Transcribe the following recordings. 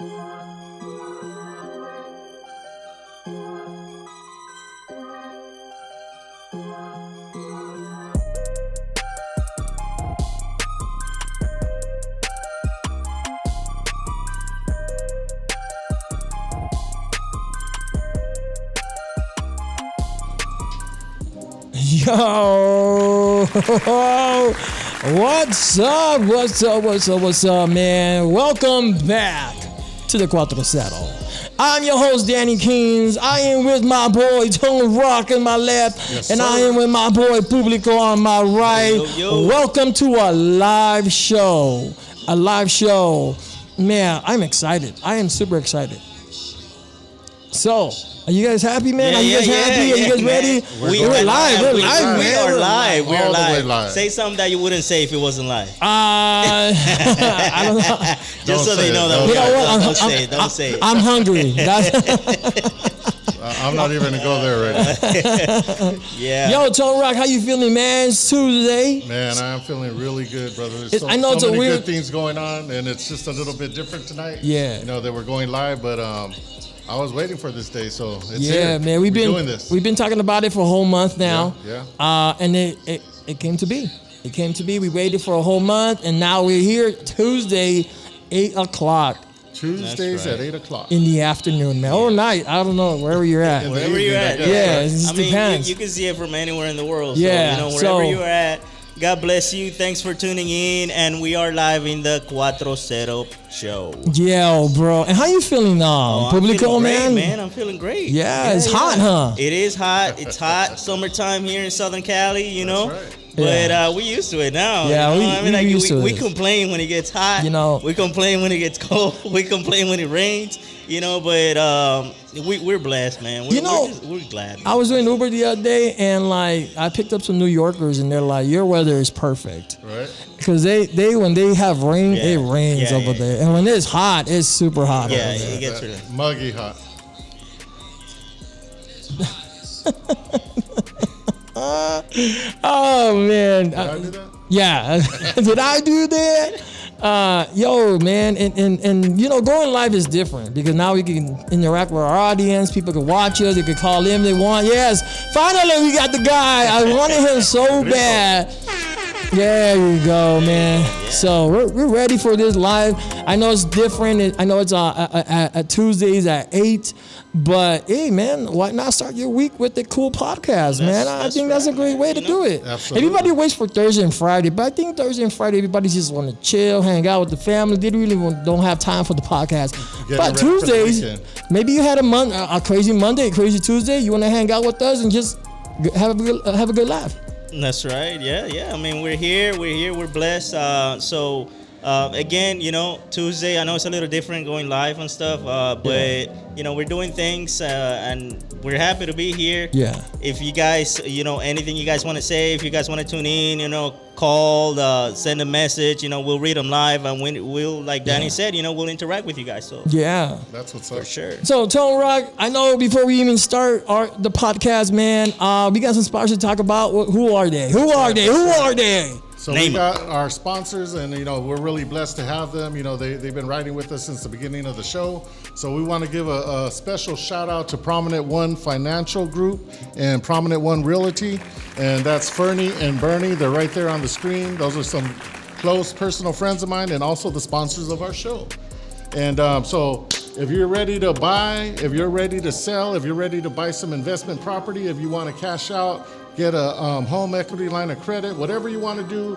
Yo, what's up, man? Welcome back to the CUATRO CERO. I'm your host, Danny Keynes. I am with my boy, Tone Rock on my left, yes, and sir. I am with my boy, Publico on my right. Yo. Welcome to a live show. Man, I'm excited. I am super excited. So, are you guys happy, man? Are you guys happy? Are you guys ready? We're live. We are live. Say something that you wouldn't say if it wasn't live. I don't know. Just so they know that. Don't say it. I'm hungry. I'm not even gonna go there right now. Yeah. Yo, Tone Rock, how you feeling, man? It's Tuesday. Man, I am feeling really good, brother. There's so many good things going on, and it's just a little bit different tonight. Yeah. You know that we're going live, but I was waiting for this day, so it's here. Man, we've been doing this. We've been talking about it for a whole month now. Yeah. And it came to be. It came to be. We waited for a whole month, and now we're here Tuesday, 8 o'clock. Tuesdays at 8 o'clock in the afternoon, man, or night. I don't know, wherever you're at. Wherever you're at. Yeah, it just depends. You can see it from anywhere in the world. Yeah. So, wherever you're at. God bless you. Thanks for tuning in. And we are live in the CUATRO CERO show. Yeah, bro. And how you feeling now? Publico, man? I'm feeling great. Yeah, it's hot, huh? It is hot. It's hot. Summertime here in Southern Cali, you know. Right. But we used to it now. Yeah, we complain when it gets hot. You know, we complain when it gets cold. We complain when it rains. You know, but we're blessed, man. We're glad. Man. I was doing Uber the other day, and I picked up some New Yorkers, and they're like, "Your weather is perfect." Right. Because they when they have rain, it rains over there, and when it's hot, it's super hot. Yeah, it gets really muggy hot. Oh man! Did I do that? Yeah, did I do that? Yo, man, and you know, going live is different because now we can interact with our audience. People can watch us. They can call in if they want. Yes, finally we got the guy. I wanted him so bad. There you go, man. Yeah. So we're ready for this live. I know it's different. I know it's at Tuesdays at 8. But hey, man, why not start your week with the cool podcast, man? I think that's a great way to do it. Absolutely. Everybody waits for Thursday and Friday, but I think Thursday and Friday, everybody just want to chill, hang out with the family. They really don't have time for the podcast. But Tuesdays, maybe you had a crazy Monday, crazy Tuesday. You want to hang out with us and just have a good laugh. That's right. Yeah. I mean, we're here. We're blessed. Again, you know, Tuesday, I know it's a little different going live and stuff, but, you know, we're doing things and we're happy to be here. Yeah. If you guys, you know, anything you guys want to say, if you guys want to tune in, you know, call, send a message, you know, we'll read them live and we'll like Danny said, you know, we'll interact with you guys. So yeah. That's what's up. For sure. So, Tone Rock, I know before we even start the podcast, man, we got some sponsors to talk about. Who are they? So we got our sponsors, and you know we're really blessed to have them. You know they've been riding with us since the beginning of the show. So we want to give a special shout out to Prominent One Financial Group and Prominent One Realty, and that's Fernie and Bernie. They're right there on the screen. Those are some close personal friends of mine, and also the sponsors of our show. And so if you're ready to buy, if you're ready to sell, if you're ready to buy some investment property, if you want to cash out, get a home equity line of credit, whatever you want to do,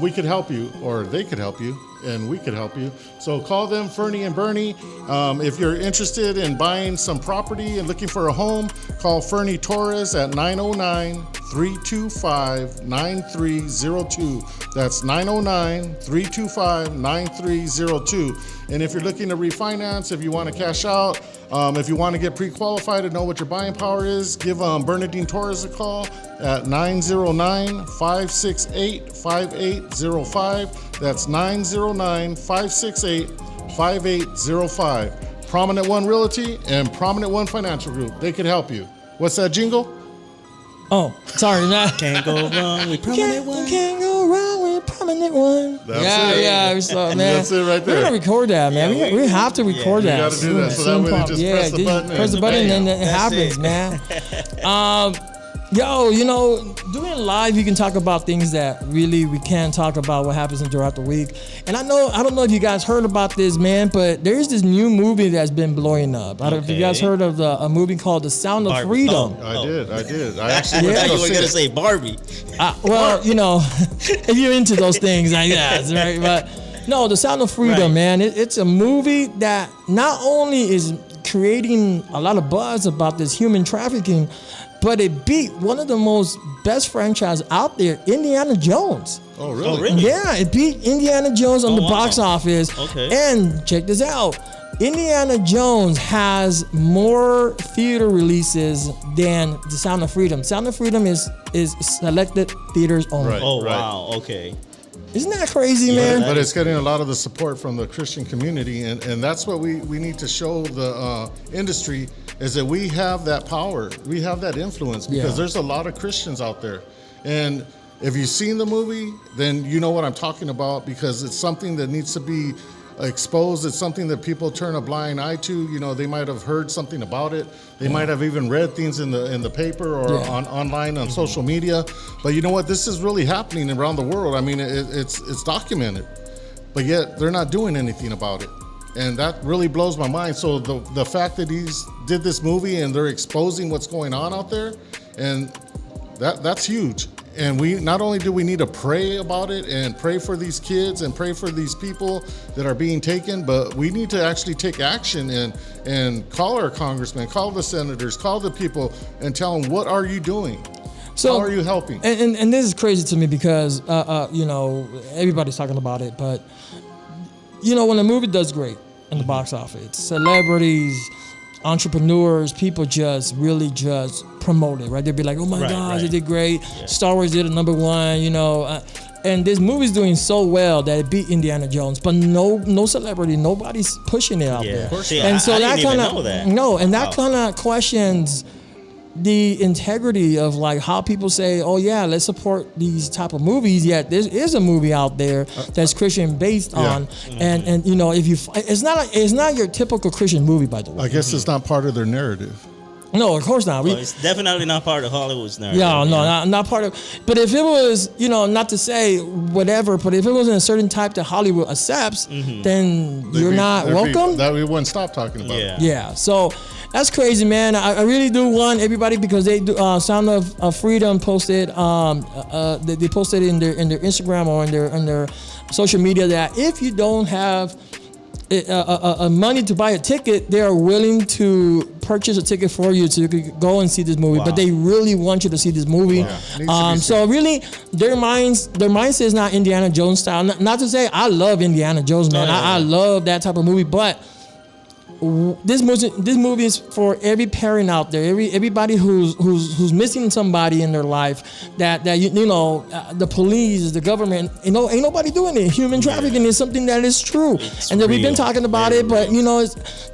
we could help you, or they could help you, and we could help you. So call them, Fernie and Bernie. If you're interested in buying some property and looking for a home, call Fernie Torres at 909-325-9302. That's 909-325-9302. And if you're looking to refinance, if you want to cash out, if you want to get pre-qualified and know what your buying power is, give Bernadine Torres a call at 909-568-5805. That's 909-568-5805. Prominent One Realty and Prominent One Financial Group. They could help you. What's that jingle? Oh, sorry, man. Can't go wrong with Prominent One. Can't go wrong with Prominent prominent one. That's it. Yeah. So, man, that's it right there. We're gonna record that, man. Yeah, we have to record that. You got to do that. So that way you just press the button. Press the button and it happens, it. man. Yo, doing live, you can talk about things that really we can't talk about what happens throughout the week. And I don't know if you guys heard about this, man, but there's this new movie that's been blowing up. I don't know if you guys heard of a movie called The Sound of Freedom. I did. I actually thought you were going to say Barbie. Well, if you're into those things, I guess, right? But no, The Sound of Freedom, man. It's a movie that not only is creating a lot of buzz about this human trafficking, but it beat one of the most best franchises out there, Indiana Jones. Oh, really? Yeah, it beat Indiana Jones on the box office. Okay. And check this out. Indiana Jones has more theater releases than The Sound of Freedom. Sound of Freedom is selected theaters only. Right. Oh, wow. Okay. Isn't that crazy, man? But it's getting a lot of the support from the Christian community, and that's what we need to show the industry, is that we have that power, we have that influence, because there's a lot of Christians out there. And if you've seen the movie, then you know what I'm talking about, because it's something that needs to be exposed. It's something that people turn a blind eye to. They might have heard something about it. They might have even read things in the paper or online on social media. But you know what? This is really happening around the world. I mean, it's documented, but yet they're not doing anything about it. And that really blows my mind. So the fact that he's did this movie and they're exposing what's going on out there, and that's huge. And we not only do we need to pray about it and pray for these kids and pray for these people that are being taken, but we need to actually take action and call our congressmen, call the senators, call the people and tell them, what are you doing? So, how are you helping? And this is crazy to me because, everybody's talking about it, but, when a movie does great in the box office, celebrities, entrepreneurs, people just really just promote it, right? They'd be like, oh my gosh, it did great. Yeah. Star Wars did it #1, and this movie's doing so well that it beat Indiana Jones, but no celebrity, nobody's pushing it out there. And so that kind of kind of questions the integrity of like how people say, oh yeah, let's support these type of movies, yet there is a movie out there that's Christian based on, and if you, it's not your typical Christian movie, by the way. I guess it's not part of their narrative. No, of course not. It's definitely not part of Hollywood's narrative. Yeah, no, not part of. But if it was, not to say whatever, but if it was in a certain type that Hollywood accepts, then you're not welcome. That we wouldn't stop talking about it. Yeah. So that's crazy, man. I really do want everybody, because they do, Sound of Freedom posted. They posted in their Instagram or in their social media that if you don't have money to buy a ticket, they are willing to purchase a ticket for you so you could go and see this movie. Wow. But they really want you to see this movie. Wow. So really, their mindset is not Indiana Jones style. Not to say I love Indiana Jones, man. I love that type of movie, but this movie is for every parent out there, everybody who's missing somebody in their life. That the police, the government, ain't nobody doing it. Human trafficking is something that is true, and that we've been talking about it. But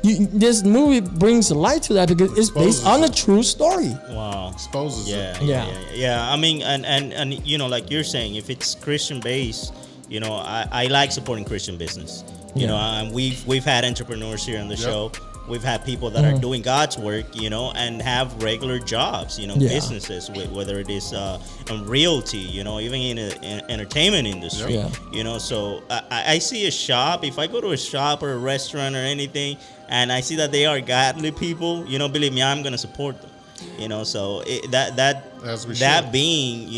this movie brings light to that because it's based on a true story. Wow, exposes it. Yeah. I mean, and like you're saying, if it's Christian based, I like supporting Christian business. And we've had entrepreneurs here on the show. We've had people that are doing God's work, and have regular jobs, businesses, whether it is realty, even in the entertainment industry, So I see a shop. If I go to a shop or a restaurant or anything, and I see that they are godly people, believe me, I'm gonna support them. So that being,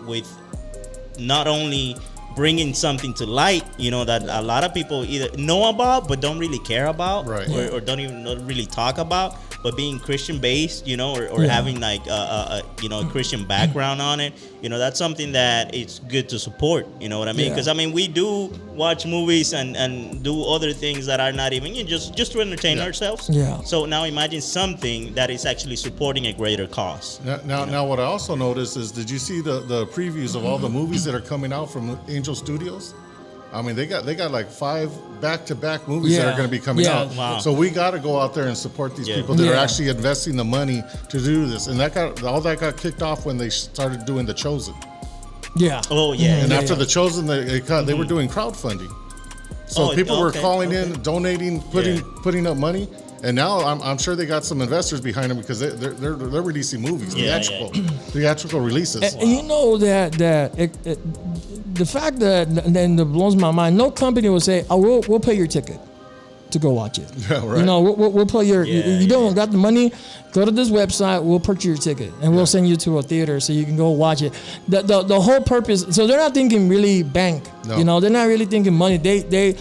with not only bringing something to light, that a lot of people either know about but don't really care about, or don't even really talk about, but being Christian based, or having like a Christian background on it, that's something that it's good to support. You know what I mean? Because we do watch movies and do other things that are not even just to entertain ourselves. Yeah. So now imagine something that is actually supporting a greater cause. Now what I also noticed is, did you see the previews of all the movies that are coming out from Angel Studios? They got like 5 back-to-back movies that are going to be coming out. Wow. So we got to go out there and support these people that are actually investing the money to do this. And all that got kicked off when they started doing The Chosen. Yeah. Oh yeah. And Yeah, after yeah. The Chosen, they were doing crowdfunding. So people were calling in, donating, putting up money. And now I'm sure they got some investors behind them because they're releasing movies, theatrical releases. And you know that the fact that then blows my mind. No company will say, "Oh, we'll pay your ticket to go watch it." Yeah, right. You know, we'll pay your. You don't got the money. Go to this website. We'll purchase your ticket, and we'll send you to a theater so you can go watch it. The whole purpose. So they're not thinking really bank. No. You know, they're not really thinking money. They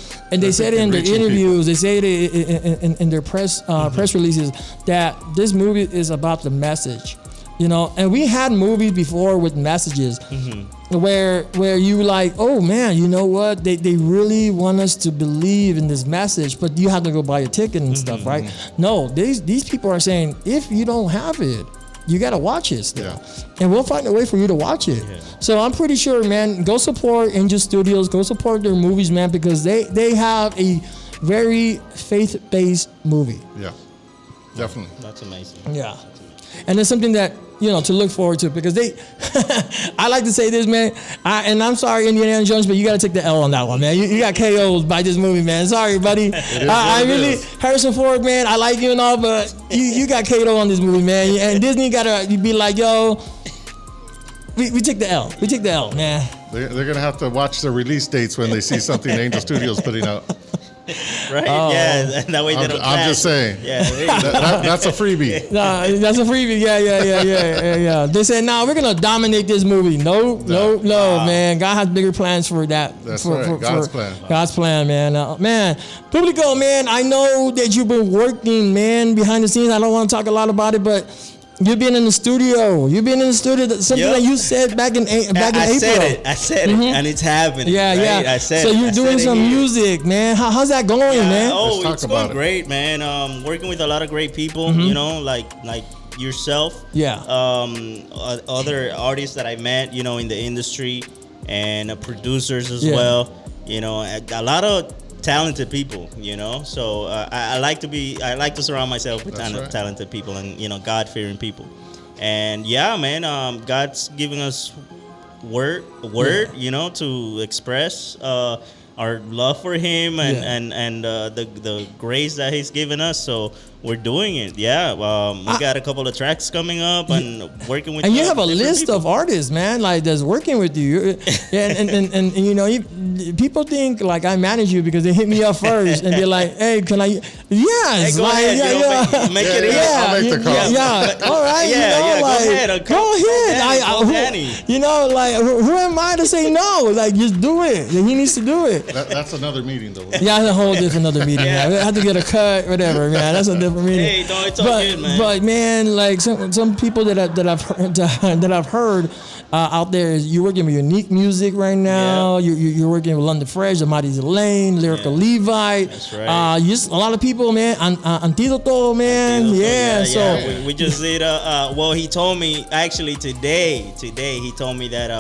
said it in their interviews. They say it in their press releases that this movie is about the message. You know, and we had movies before with messages where you like, oh man, you know what? They really want us to believe in this message, but you have to go buy a ticket and stuff, right? No, these people are saying, if you don't have it, you got to watch it still. And we'll find a way for you to watch it. Yeah. So I'm pretty sure, man, go support Angel Studios, go support their movies, man, because they have a very faith-based movie. Yeah, definitely. That's amazing. Yeah. And it's something that, you know, to look forward to because I like to say this, man, and I'm sorry, Indiana Jones, but you got to take the L on that one, man. You got KO'd by this movie, man. Sorry, buddy. I really, Harrison Ford, man, I like you and all, but you got KO'd on this movie, man. And Disney got to be like, yo, we take the L. We take the L, man. They're going to have to watch the release dates when they see something Angel Studios putting out. Right? Yeah, that way they don't I'm just saying. Yeah, that's a freebie. Nah, that's a freebie. Yeah. They said, "Nah, we're gonna dominate this movie." No, man. God has bigger plans for that. That's right. God's plan. God's plan, man. Man, Publico, man. I know that you've been working, man, behind the scenes. I don't want to talk a lot about it, but you've been in the studio. Something that you said back in April. I said it, and it's happening. Yeah, right? yeah. I said so it. you're doing some music, man. How's that going, man? Oh, it's going great, man. Working with a lot of great people. You know, like yourself. Yeah. Other artists that I met, you know, in the industry, and producers as well. You know, a lot of talented people, you know. So I like to surround myself with talented people and, you know, God-fearing people. And yeah, man, God's giving us word, you know, to express our love for Him and the grace that He's given us. So we're doing it. Yeah, we got a couple of tracks coming up and working with. And you have a list people. of artists, man, like that's working with you. And you know, people think like I manage you because they hit me up first and they're like, "Hey, can I?" Yes, hey, go ahead, make it easy. I'll make the call. Yeah, all right. Go ahead. You know, like who am I to say no? Like just do it. He needs to do it. That's another meeting, though. Yeah, that's a whole different other meeting. I have to get a cut, whatever, man. That's a different meeting. Hey, no, it's all good, man. But man, like some people that I've heard out there, you're working with unique music right now. Yeah. You're working with London Fresh, Amadi Lane, Lyrical Levi. That's right. A lot of people, man. Antidoto, man. So we just did. Well, he told me actually today. He told me that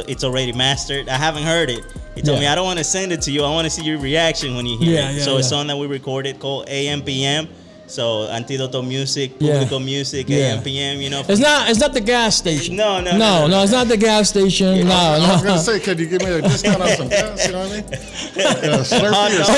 it's already mastered. I haven't heard it. He told me, I don't want to send it to you. I want to see your reaction when you hear it. So it's a song that we recorded called AM/PM. So Antidoto Music, Publico Music, AM/PM. You know, it's not the gas station. No, it's not the gas station. I was gonna say, could you give me a discount on some gas? You know what I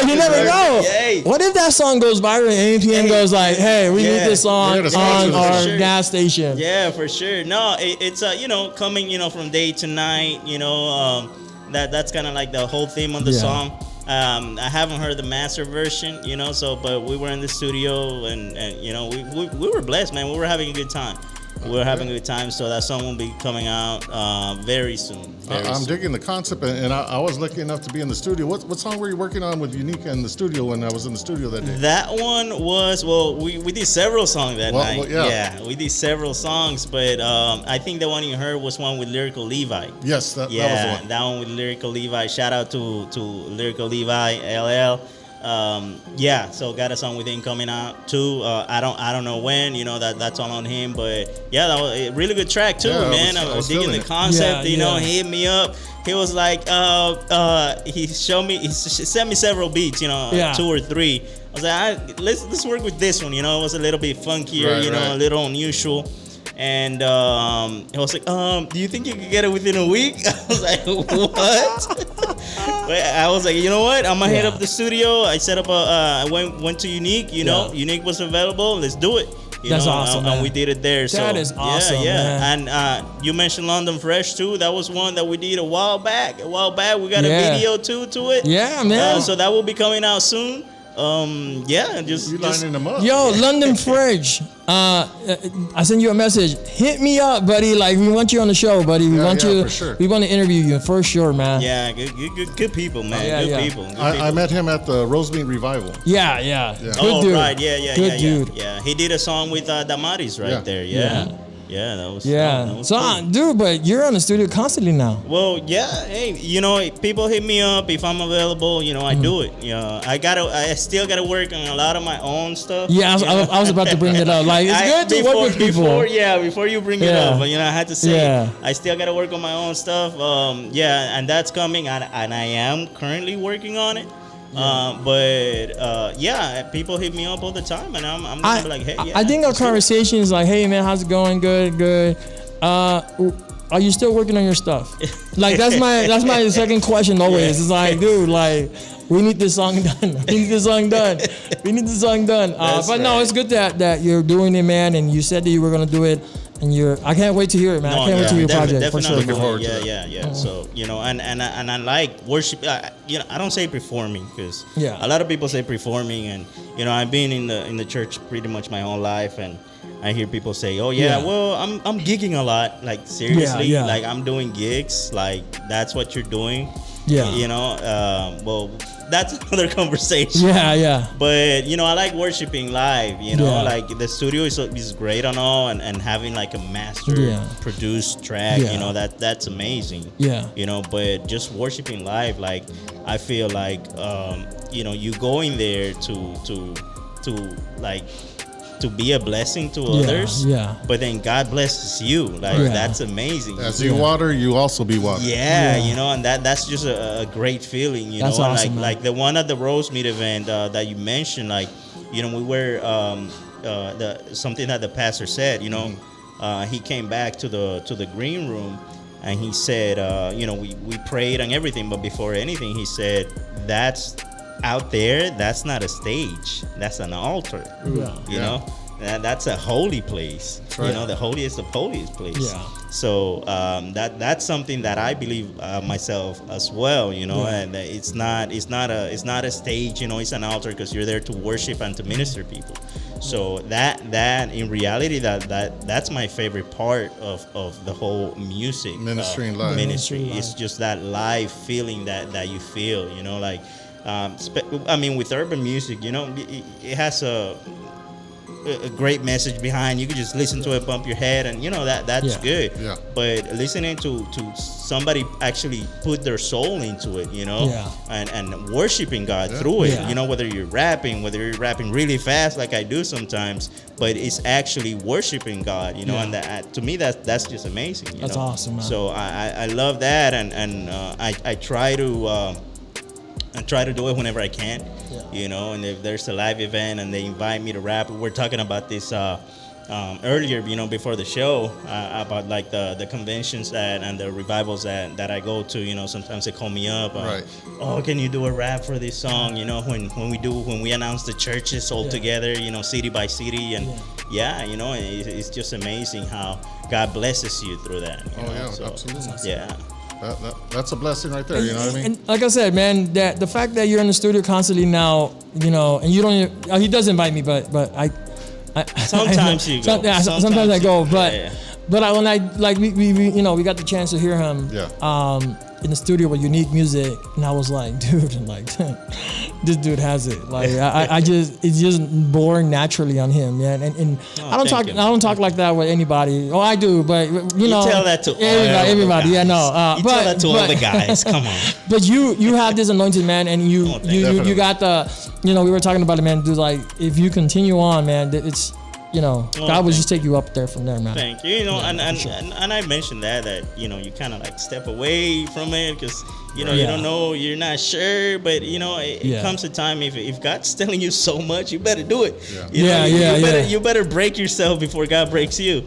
mean? You never know. What if that song goes viral and AM/PM goes like, "Hey, we need this song on our gas station." Yeah, for sure. No, it's you know, coming, you know, from day to night. You know, that's kind of like the whole theme of the song. I haven't heard the master version, you know, but we were in the studio and you know, we were blessed, man. We were having a good time. So that song will be coming out very soon. I'm digging the concept, and I was lucky enough to be in the studio. What song were you working on with Unique in the studio when I was in the studio that day? That one was, we did several songs that night. Yeah, we did several songs, but I think the one you heard was one with Lyrical Levi. Yes, that was the one. That one with Lyrical Levi. Shout out to Lyrical Levi, LL. So got a song with him coming out too. I don't know when, you know, that's all on him, but yeah, that was a really good track too, man. I was digging the concept, you know. He hit me up. He was like, he sent me several beats, you know, 2 or 3. I was like, let's work with this one, you know. It was a little bit funkier, a little unusual. And he was like, do you think you could get it within a week? I was like, what? But I was like, you know what? I'm gonna hit up the studio. I set up I went to Unique. You know, Unique was available. Let's do it. That's awesome, man. And we did it there. That is awesome, man. And you mentioned London Fresh too. That was one that we did a while back. We got a video too to it. Yeah, man. So that will be coming out soon. Just lining them up. Yo, London Fridge. I sent you a message. Hit me up, buddy. Like, we want you on the show, buddy. We want you. For sure. We want to interview you for sure, man. Yeah, good people, man. Good people. I met him at the Rosemeat Revival. Yeah. Good dude. Right. Yeah. Good dude. Yeah, he did a song with Damaris right there. Yeah, that was. Yeah. That was So, cool. Dude, but you're on the studio constantly now. Well, yeah. Hey, people hit me up if I'm available. I do it. I still gotta work on a lot of my own stuff. Yeah, I was about to bring it up. Like, it's good to work with people. Before you bring it up, but I had to say, I still gotta work on my own stuff. And that's coming, and I am currently working on it. People hit me up all the time, and I'm gonna be like, hey, I think our conversation is like, hey, man, how's it going? Good. Are you still working on your stuff? Like, that's my second question always. It's like, dude, like, we need this song done. But no, it's good that you're doing it, man. And you said that you were gonna do it. And I can't wait to hear it, man. I can't wait to hear your project for sure. Looking forward to it. Yeah. So and I like worship. I don't say performing because a lot of people say performing, and I've been in the church pretty much my whole life, and I hear people say, oh well, I'm gigging a lot. Like, seriously, like, I'm doing gigs. Like, that's what you're doing. Well, that's another conversation. Yeah. But I like worshiping live. Like, the studio is great and all, and having like a master produced track. That's amazing. Yeah. But just worshiping live, like, I feel like you going there to be a blessing to others. Yeah. But then God blesses you. Like, that's amazing. As you water, you also be watered. Yeah. And that's just a great feeling. That's awesome, like the one at the Rosemeat event that you mentioned. Like, we were something that the pastor said. He came back to the green room, and he said, we prayed and everything, but before anything, he said, that's out there, that's not a stage, that's an altar. That's a holy place. Right. The holiest of holiest place. So that's something that I believe myself as well. And it's not a stage. It's an altar because you're there to worship and to minister people. So that in reality, that's my favorite part of the whole music ministry. It's just that live feeling that you feel. Like. With urban music, it has a great message behind. You can just listen to it, bump your head, and that's good. Yeah. But listening to somebody actually put their soul into it, and worshiping God through it. Whether you're rapping really fast like I do sometimes, but it's actually worshiping God. And that, to me, that's just amazing. That's awesome, man. So I love that, and I try to. And try to do it whenever I can, and if there's a live event and they invite me to rap. We're talking about this earlier, before the show, about like the conventions and the revivals that I go to. Sometimes they call me up. Oh, can you do a rap for this song? When we announce the churches all together, city by city, and it's just amazing how God blesses you through that. Absolutely. Yeah. That's a blessing right there. You know what I mean? And like I said, man, that the fact that you're in the studio constantly now, and you don't even, he does invite me, but I sometimes you go. Sometimes I go, but when I like we got the chance to hear him in the studio with Unique Music, and I was like, dude, like this dude has it. Like it's just born naturally on him, man. And I don't talk like that with anybody. Oh, I do, but you tell that to everybody. You but tell that to all the guys. Come on. But you have this anointed, man, and you got the. We were talking about it, man. Dude, like if you continue on, man, God will just take you up there from there, man. Thank you. And I mentioned that you kind of like step away from it because you don't know, you're not sure, but it comes a time if God's telling you so much, you better do it. You better break yourself before God breaks you.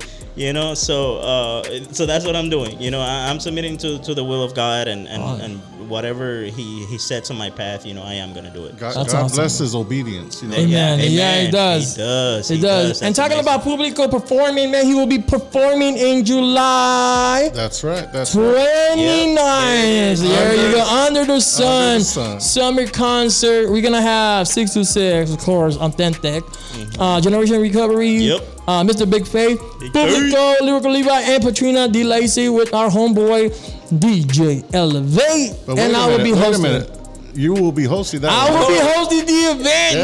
So that's what I'm doing. I'm submitting to the will of God and whatever He sets on my path. I am gonna do it. God blesses obedience. Amen. Yeah, He does. He does. And talking about Publico performing, man, he will be performing in July. That's right. 29th. There you go. Under the sun. Summer concert. We're gonna have 6 to 6, of course, authentic. Generation Recovery. Yep. Mr. Big Faith, Publico, Lyrical Levi, and Patrina D. Lacey with our homeboy DJ Elevate. And I will be hosting. You will be hosting that. I will be hosting the event,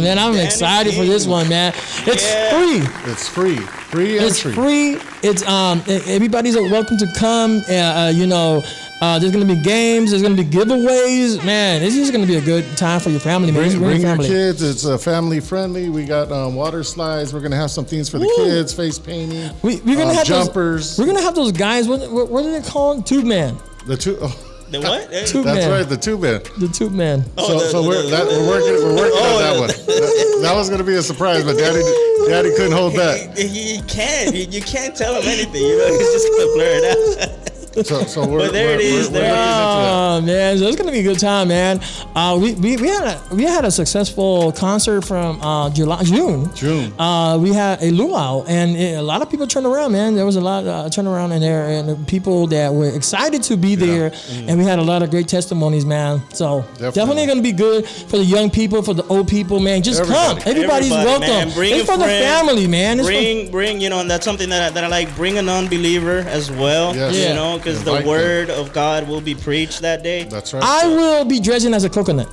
man. I'm excited for this one, man. It's free. It's free. Free entry. It's free. It's everybody's welcome to come. There's gonna be games. There's gonna be giveaways. Man, this is gonna be a good time for your family, man. Bring your kids. It's family friendly. We got water slides. We're gonna have some things for the kids. Face painting. We're gonna have jumpers. We're gonna have those guys. What are they called? Tube man. The what? Tube That's man. right, the tube man. The tube man. So we're working on that one. That was gonna be a surprise, but Daddy couldn't hold back. You can't tell him anything. He's just gonna blur it out. So we're, but there it is. Oh man, so it's gonna be a good time, man. We had a successful concert from June. We had a luau, and a lot of people turned around, man. There was a lot turnaround in there, and people that were excited to be there, and we had a lot of great testimonies, man. So definitely gonna be good for the young people, for the old people, man. Just come. Everybody's welcome. Man. It's for the family, man. Bring, and that's something that I like. Bring a non-believer as well. Yes. Because the word of God will be preached that day. That's right. I will be dressing as a coconut.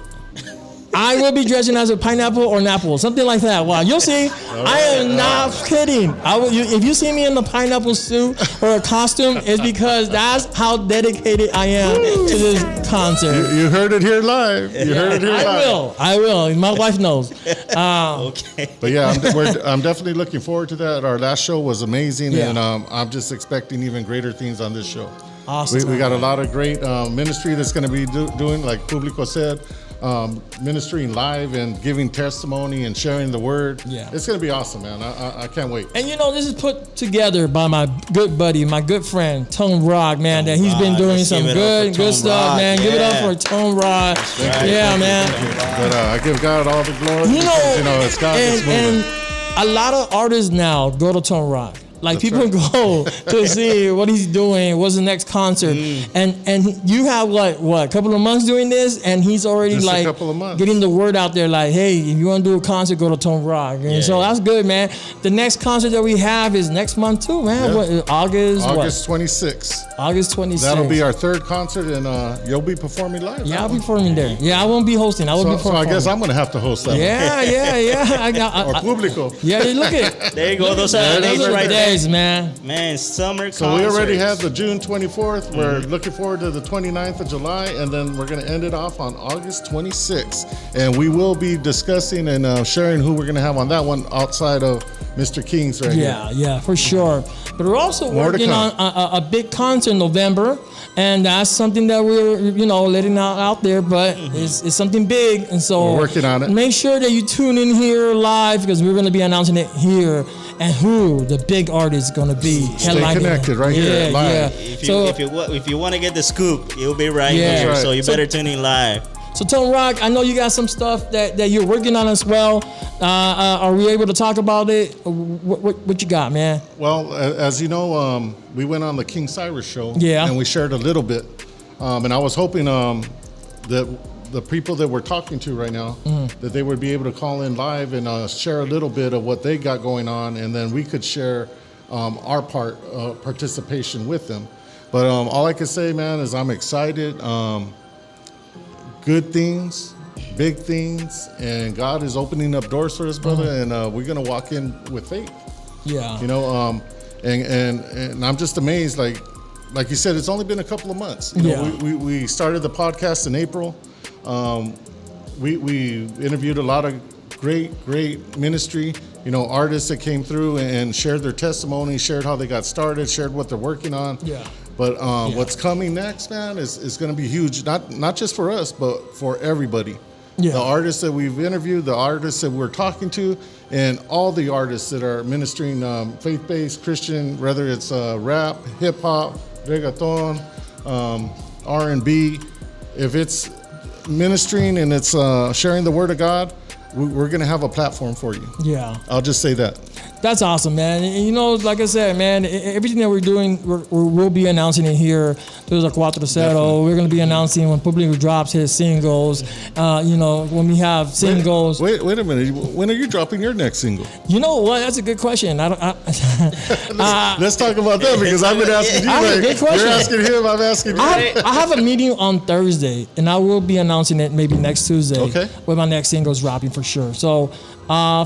I will be dressing as a pineapple or an apple, something like that. Wow, you'll see. I am not kidding. If you see me in the pineapple suit or a costume, it's because that's how dedicated I am to this concert. You heard it here live. I will. My wife knows. Okay. But yeah, I'm definitely looking forward to that. Our last show was amazing, and I'm just expecting even greater things on this show. Awesome. We got a lot of great ministry that's going to be doing, like Publico said, ministering live and giving testimony and sharing the word. Yeah. It's going to be awesome, man. I can't wait. And this is put together by my good buddy, my good friend, Tone Rock, man, that he's been doing some good stuff, man. Give it up for Tone Rock. Right. Yeah, man. But I give God all the glory because, it's God that's moving. And a lot of artists now go to Tone Rock. Like That's people right. go to see what he's doing, what's the next concert, and you have what a couple of months doing this, and he's already Just a like couple of months. getting the word out there, like, hey, if you want to do a concert, go to Tone Rock, and so that's good, man. The next concert that we have is next month too, man. Yeah. August 26th. August 26th. That'll be our third concert, and you'll be performing live. Yeah, I'll be performing there. Yeah, I won't be hosting. I will be So performing. I guess I'm going to have to host that one. Yeah. Or Publico. Yeah, look at. There you go. Those are the dates Those are right the there. days, man. Man, summer So we already have concerts. the June 24th. We're looking forward to the 29th of July, and then we're going to end it off on August 26th. And we will be discussing and sharing who we're going to have on that one outside of Mr. King's right here. Yeah, for sure. But we're also More to working on come. a big concert in November, and that's something that we're letting out there. But it's something big, and so We're working on it. Make sure that you tune in here live because we're going to be announcing it here and who the big artist is going to be. Stay connected right here live. Yeah. If you want to get the scoop, you'll be right Yeah. here. That's right. So you better tune in live. So Tone Rock, I know you got some stuff that you're working on as well. Are we able to talk about it? What you got, man? Well, as you know, we went on the King Cyrus show, and we shared a little bit. And I was hoping that the people that we're talking to right now, that they would be able to call in live and share a little bit of what they got going on, and then we could share our participation with them. But all I can say, man, is I'm excited. Good things, big things, and God is opening up doors for us, brother, and we're gonna walk in with faith. Yeah. And I'm just amazed. Like you said, it's only been a couple of months. We started the podcast in April. We interviewed a lot of great ministry. You know, artists that came through and shared their testimony, shared how they got started, shared what they're working on. Yeah. But what's coming next, man, is going to be huge. Not just for us, but for everybody. Yeah. The artists that we've interviewed, the artists that we're talking to, and all the artists that are ministering faith-based Christian, whether it's rap, hip hop, reggaeton, R&B. If it's ministering and it's sharing the word of God, we're going to have a platform for you. Yeah. I'll just say that. That's awesome, man. And you know, like I said, man, everything that we're doing, we'll be announcing it here. There's a CUATRO CERO. We're going to be announcing when Publico drops his singles. You know, when we have singles. Wait a minute. When are you dropping your next single? You know what? That's a good question. Let's talk about that because I've been asking you. You're asking him. I'm asking you. I have a meeting on Thursday, and I will be announcing it maybe next Tuesday. Okay. When my next single's dropping for sure. So.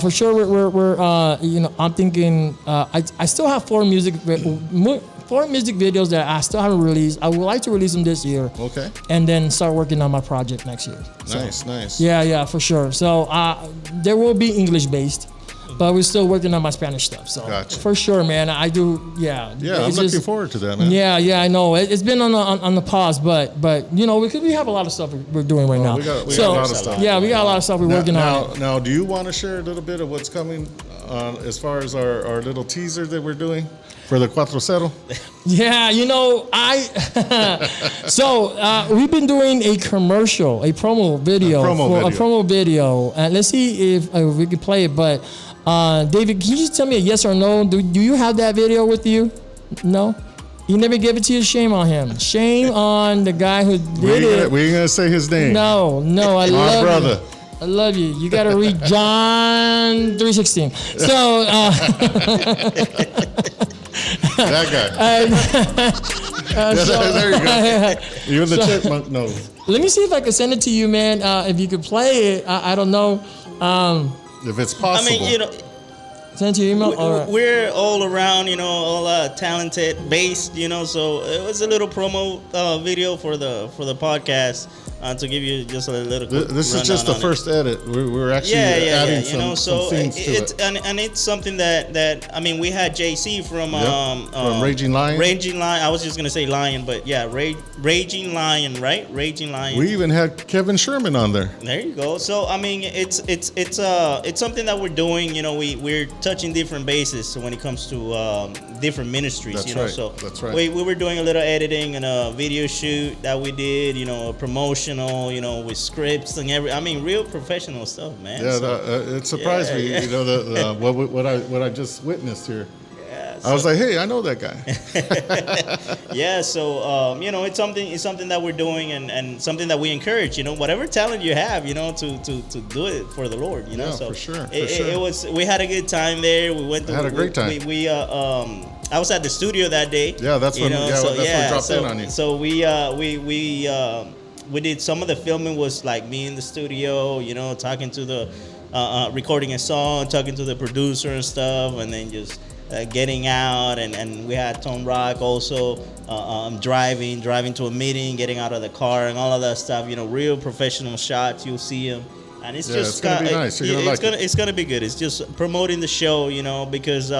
For sure, we're you know, I'm thinking I still have 4 music videos that I still haven't released. I would like to release them this year. Okay. And then start working on my project next year. So, nice. Yeah, for sure. So there will be English based, but we're still working on my Spanish stuff. So gotcha. For sure, man, I do. Yeah. Yeah, I'm looking forward to that, man. Yeah, I know. It's been on the pause, but you know, we have a lot of stuff we're doing right now. We got a lot of stuff. Yeah, we got a lot of stuff we're working on. Now, do you want to share a little bit of what's coming as far as our little teaser that we're doing for the CUATRO CERO? Yeah, you know, we've been doing a promo video, and let's see if we can play it. But David, can you just tell me a yes or no? Do you have that video with you? No. You never gave it to you. Shame on him. Shame on the guy who did it. We ain't gonna say his name. No. I love brother. You. I love you. You got to read John 3:16. So. That guy. There you go. Even the chipmunk knows. Let me see if I can send it to you, man. If you could play it, I don't know. If it's possible. I mean, you know, send it to your email. We're all around, you know, all talented, based, you know. So it was a little promo video for the podcast. To give you just a little quick this is just the first edit. We're actually adding some things to it. And it's something that I mean, we had JC from Raging Lion. Raging Lion. I was just gonna say Lion, but yeah, Raging Lion, right? Raging Lion. We even had Kevin Sherman on there. There you go. So I mean, it's something that we're doing. You know, we're touching different bases when it comes to different ministries. That's you know, right. so that's right. We were doing a little editing and a video shoot that we did. You know, a promotional. You know, with scripts and real professional stuff, man. Yeah, it surprised me. You know, what I just witnessed here. Yeah, I was like, hey, I know that guy. Yeah, so you know, it's something that we're doing and something that we encourage. You know, whatever talent you have, you know, to do it for the Lord. You know, yeah, so for sure. It was. We had a good time there. We went. Had a great time. I was at the studio that day. Yeah, that's when. Know, that's what dropped in on you. So we did some of the filming was like me in the studio, you know, talking to the recording a song, talking to the producer and stuff, and then just getting out, and we had Tom Rock also driving to a meeting, getting out of the car, and all of that stuff. You know, real professional shots. You'll see him, and it's just gonna be nice. It's gonna be good. It's just promoting the show, you know, because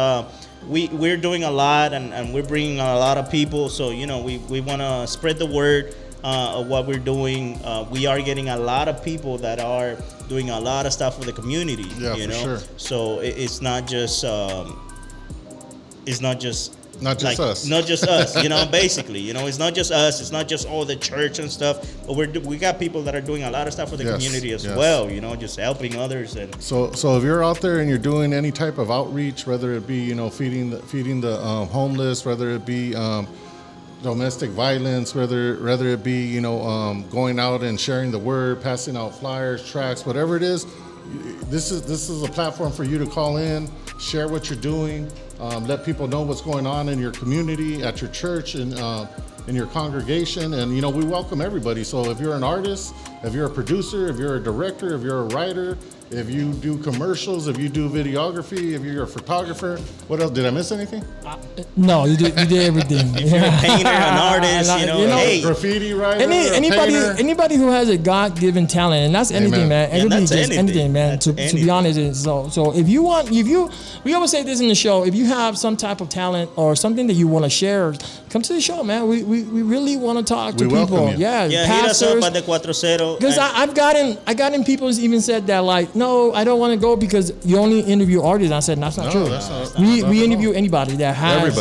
we're doing a lot, and we're bringing a lot of people. So you know, we want to spread the word. Of what we're doing, we are getting a lot of people that are doing a lot of stuff for the community. Yeah, you know, sure. So it's not just us. Not just us. You know, basically, you know, it's not just us. It's not just all the church and stuff. But we got people that are doing a lot of stuff for the community as well. You know, just helping others. And so if you're out there and you're doing any type of outreach, whether it be, you know, feeding the homeless, whether it be domestic violence, whether it be, you know, going out and sharing the word, passing out flyers, tracts, whatever it is, this is a platform for you to call in, share what you're doing, let people know what's going on in your community, at your church, and in your congregation. And you know, we welcome everybody. So if you're an artist, if you're a producer, if you're a director, if you're a writer, if you do commercials, if you do videography, if you're a photographer. What else? Did I miss anything? No, you did everything. If you're a painter, an artist, hey. Graffiti writer, anybody who has a God-given talent, and that's anything, man. Yeah, that's anything, man. To be honest, so if you we always say this in the show. If you have some type of talent or something that you want to share, come to the show, man. We really want to talk to people. Yeah, hit us up at the CUATRO CERO. Because I've gotten people who's even said that, like, no, I don't want to go because you only interview artists. I said that's not true. We interview anybody that has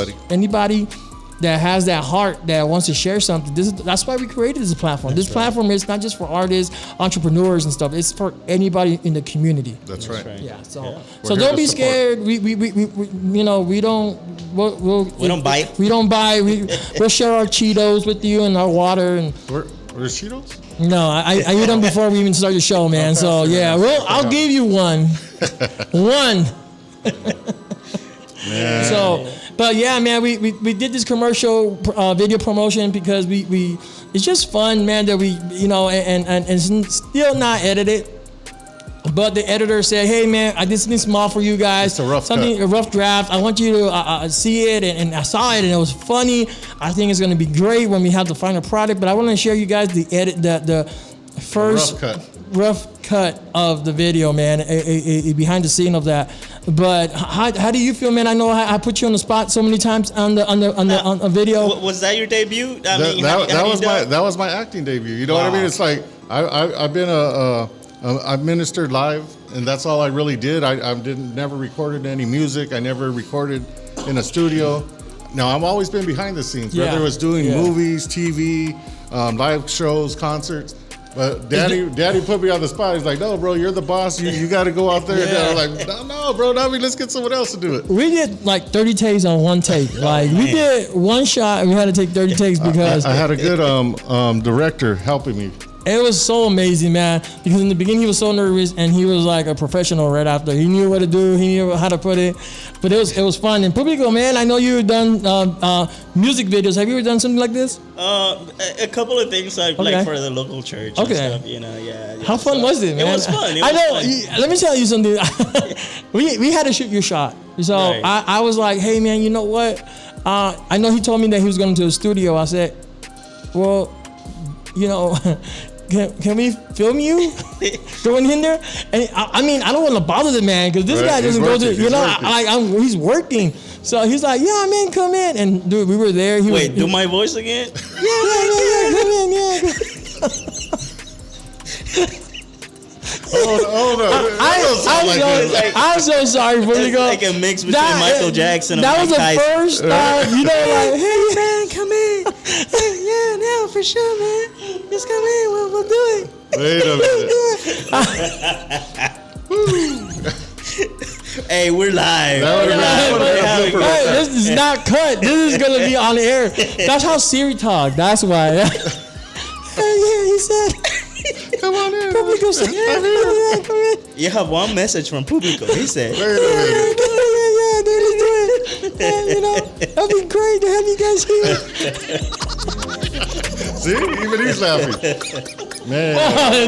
that has that heart that wants to share something. That's why we created this platform. This platform is not just for artists, entrepreneurs, and stuff. It's for anybody in the community. That's right. Yeah. So don't be scared. We don't bite. We don't buy. We'll share our Cheetos with you and our water and. Where's Cheetos? No, I eat them before we even start the show, man. So yeah, I'll give you one. Man. So, but yeah, man, we did this commercial video promotion because we it's just fun, man. That we and it's still not edited. But the editor said, "Hey, man, I did something small for you guys. It's a rough draft. I want you to see it." And I saw it, and it was funny. I think it's going to be great when we have the final product. But I want to share you guys the first rough cut of the video, man. A behind the scene of that. But how do you feel, man? I know I put you on the spot so many times on the video. Was that your debut? That was my acting debut. You know what I mean? It's like I've been I ministered live, and that's all I really did. I never recorded any music. I never recorded in a studio. No, I've always been behind the scenes, whether it was doing movies, TV, live shows, concerts. But Daddy put me on the spot. He's like, "No, bro, you're the boss. You got to go out there." And I'm like, "No, bro, let's get someone else to do it." We did like 30 takes on one take. Like we did one shot, and we had to take 30 takes because I had a good director helping me. It was so amazing, man, because in the beginning he was so nervous, and he was like a professional right after. He knew what to do, he knew how to put it, but it was fun. And Publico, man, I know you've done music videos. Have you ever done something like this? A couple of things like for the local church and stuff, yeah. How fun was it, man? It was fun. Let me tell you something. we had to shoot your shot. So I was like, hey, man, you know what? I know he told me that he was going to the studio. I said, well, can we film you going in there? And I mean, I don't want to bother the man because this guy doesn't go to, he's working. So he's like, yeah, man, come in. And dude, we were there. Do my voice again? Yeah, come in, yeah. Hold on. I'm so sorry for you. Like a mix between Michael Jackson and Mike Tyson. That was the first time, like, hey, man, come in. Yeah, no, for sure, man. Just come in. We'll do it. Wait a minute. Hey, we're live. Hey, this is not cut. This is going to be on the air. That's how Siri talk. That's why. He said... Come on in. Publico said, come in. You have one message from Publico. He said, yeah, dude, let's do it. That'd be great to have you guys here. See, even he's laughing. Man.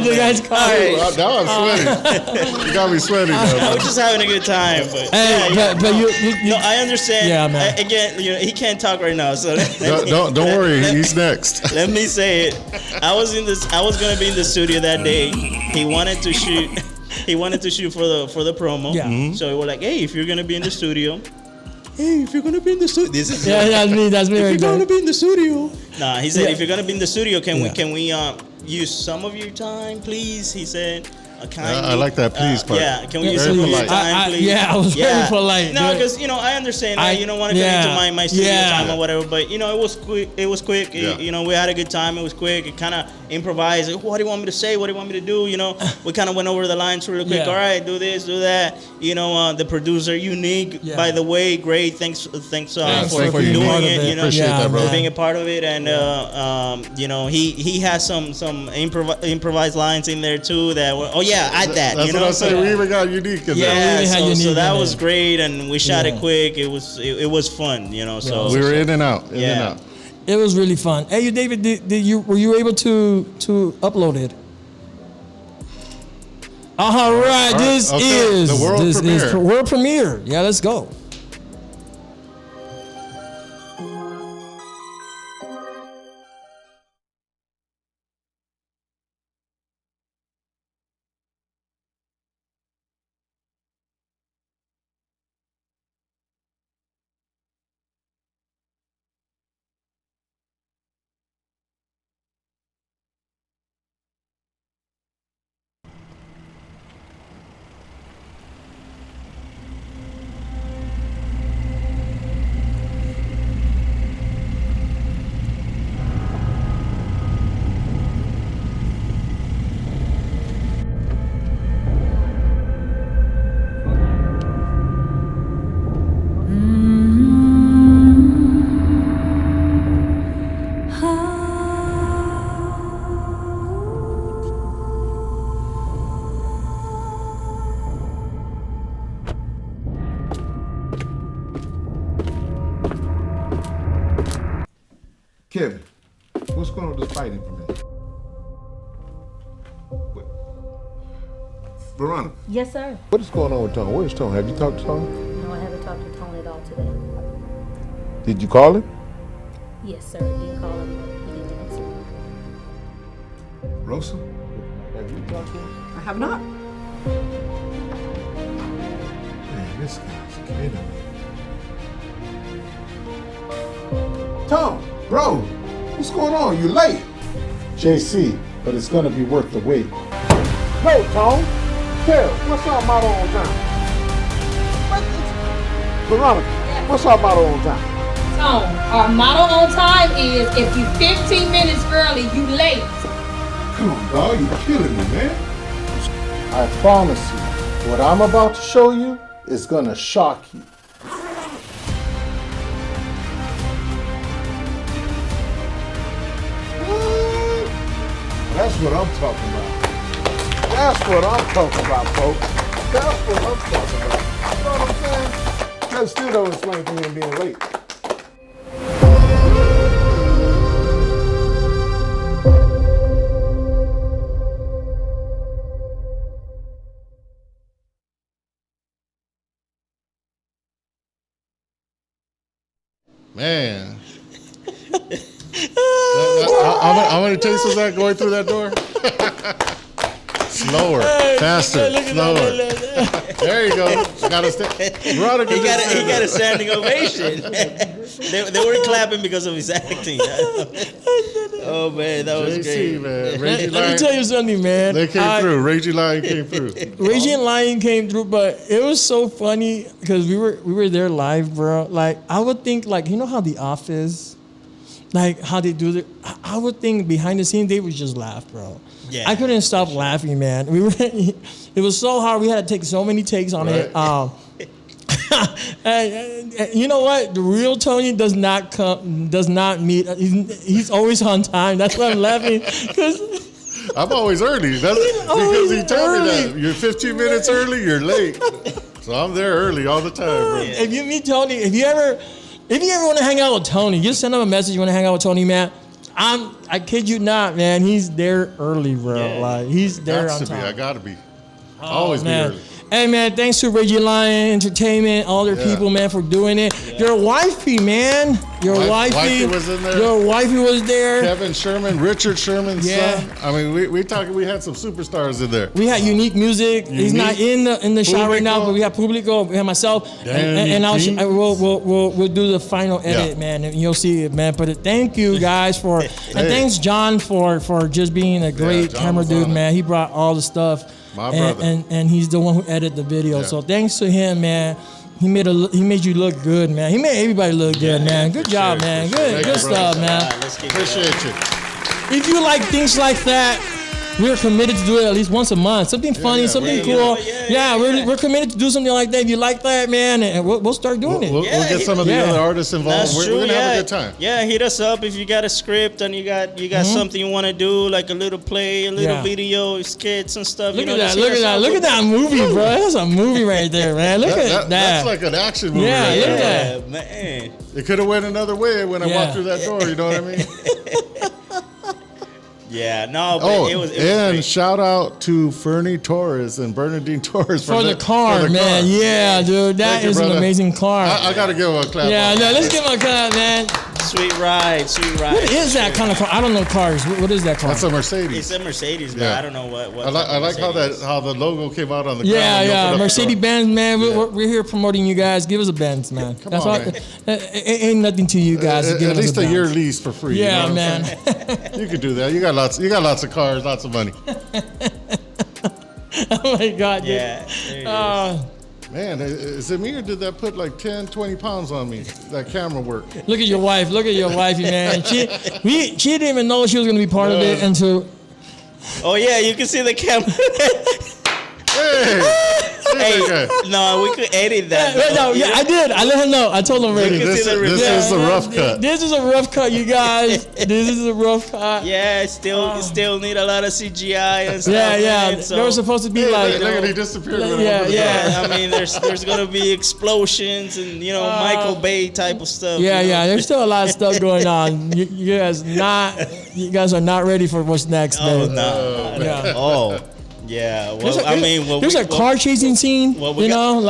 The guy's crying. Now I'm sweating. You got me sweating. I was just having a good time. But I understand. Yeah, man. Again, he can't talk right now, so don't worry. He's next. Let me say it. I was gonna be in the studio that day. He wanted to shoot for the promo. Yeah. Mm-hmm. So we were like, hey, if you're gonna be in the studio. That's me. That's me. If you're gonna be in the studio. Nah, he said, if you're gonna be in the studio, can we use some of your time, please? He said. I like that please part. Yeah, can we use some of your time, please? I was very polite. No, because I understand that you don't want to come into my studio time or whatever, but it was quick. It was quick. Yeah. We had a good time. It was quick. It kind of improvised. What do you want me to say? What do you want me to do? We kind of went over the lines really quick. Yeah. All right, do this, do that. The producer, Unique, by the way, great. Thanks for doing it. Appreciate that, bro. For being a part of it, and he has some improvised lines in there too that were, add that. That's what I said. We even got Unique in there. Yeah, so that was great, and we shot it quick. It was fun, So we were in and out. It was really fun. Hey, you, David, were you able to upload it? All right, this is the world premiere. World premiere. Yeah, let's go. Kevin, what's going on with this fighting for me? Veronica, Yes, sir. what is going on with Tone? Where's Tone? Have you talked to Tone? No, I haven't talked to Tony at all today. Did you call him? Yes, sir. Didn't call him, but he didn't answer. Rosa, have you talked to him? I have not. Man, this guy's kidding me. Tone, bro, what's going on? You late? JC, but it's gonna be worth the wait. No, Tone. Tell, what's our motto on time? Veronica, what's our motto on time? Tone, our motto on time is if you 15 minutes early, you late. Come on, dog, you're killing me, man. I promise you, what I'm about to show you is gonna shock you. That's what I'm talking about. That's what I'm talking about, folks. That's what I'm talking about. You know what I'm saying? That still don't explain to me being late. Man. I'm going to tell you something about going through that door. Slower, faster, slower. There you go. Gotta He got a standing ovation. they were clapping because of his acting. Oh man, that was JC, great. man. Raging Let me Lion, tell you something, man. they came through. Raging Lion came through. Raging Lion came through, but it was so funny because we were there live, bro. Like I would think, like you know how The Office, like how they do it. I would think behind the scenes they would just laugh, bro. Yeah, I couldn't stop laughing, man. It was so hard. We had to take so many takes on it. And you know what? The real Tony does not meet. He's always on time. That's why I'm laughing because. I'm always early. That's because he told me that. You're 15 minutes early, you're late. So I'm there early all the time, bro. If you meet Tony, if you ever want to hang out with Tony, just send him a message. You want to hang out with Tony, man? I kid you not, man. He's there early, bro. Yeah. Like he's there on Got to be. time. I gotta be. Always man. be early. Hey, man, thanks to Reggie Lion Entertainment, all their people, man, for doing it. Yeah. Your wifey, man. Your wifey was in there. Your wifey was there. Kevin Sherman, Richard Sherman's son. I mean, we had some superstars in there. We had Unique Music. He's not in the shot right now, but we have Publico. We have myself, and we'll do the final edit, man, and you'll see it, man. But thank you guys for, and thanks John for just being a great camera dude, man. He brought all the stuff. My brother. And he's the one who edited the video. So thanks to him, man. He made you look good, man. He made everybody look good, man. Good job, man. Good stuff, man. Appreciate you. If you like things like that, we're committed to do it at least once a month. Something funny, something cool. We're committed to do something like that. If you like that, man, and we'll start doing it. We'll get some of the other artists involved. We're gonna have a good time. Yeah, hit us up if you got a script and you got something you want to do, like a little play, a little video, skits and stuff. Look at that movie, bro. That's a movie right there, man. Look at that. That's like an action movie. Yeah, right look at there. that. Man. It could have went another way when I walked through that door. You know what I mean? Yeah, no, but it was and great. shout out to Fernie Torres and Bernadine Torres For the car, man. Yeah, dude. That you, is an brother. amazing car. I got to give him a clap. Yeah, no, let's give him a clap, man. Sweet ride. What is that kind of car? I don't know cars. What is that car? That's a Mercedes. It's a Mercedes, but Yeah. I don't know what. I like how the logo came out on the Yeah, ground. yeah. Mercedes Benz, man. Yeah. We're here promoting you guys. Give us a Benz, man. Come That's on, all. man. Ain't nothing to you guys. At Give us least a Benz. year lease for free. Yeah, you know what I'm man. saying? You could do that. You got lots of cars, lots of money. Oh my God, dude. Yeah. There it is. Man, is it me or did that put like 10, 20 pounds on me? That camera work. Look at your wife. Look at your wifey, man. She didn't even know she was gonna be part of it until. Oh yeah, you can see the camera. Hey, No, we could edit that. No, yeah, I did. I let her know. I told her already. You can see the this Yeah, is the rough cut. This is a rough cut, you guys. This is a rough cut. Yeah, still need a lot of CGI and stuff. Yeah. man, so, They were supposed to be Hey, like. look at he disappeared. when I Yeah, opened the yeah. door. I mean, there's gonna be explosions and Michael Bay type of stuff. Yeah, you know? yeah. There's still a lot of stuff going on. You guys are not ready for what's next, Oh man. no. Yeah. Oh. Yeah. Well, there's a car chasing scene. Well, we dude. Yeah,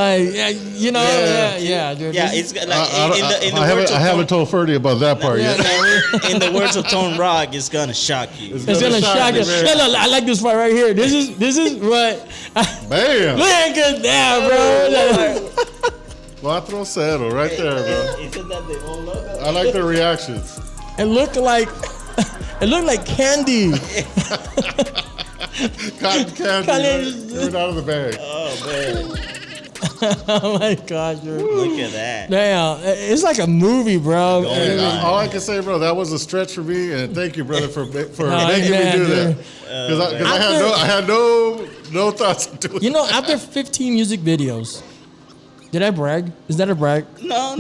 it's like in the words of I haven't told Ferdy about that part yet. in the words of Tone Rock, it's gonna shock you. It's gonna shock you. man. Look, I like this part right here. This is what. Bam! Look at that, bro. CUATRO CERO, right there, bro. Isn't that the old logo? I like their reactions. It looked like candy. Cotton candy, right out of the bag. Oh man, Oh my gosh, dude. look at that. Damn, it's like a movie, bro. Going on. All I can say, bro, that was a stretch for me, and thank you, brother, for making man, me do that. dude. Because I had no thoughts of doing. You know, after 15 music videos, did I brag? Is that a brag? No.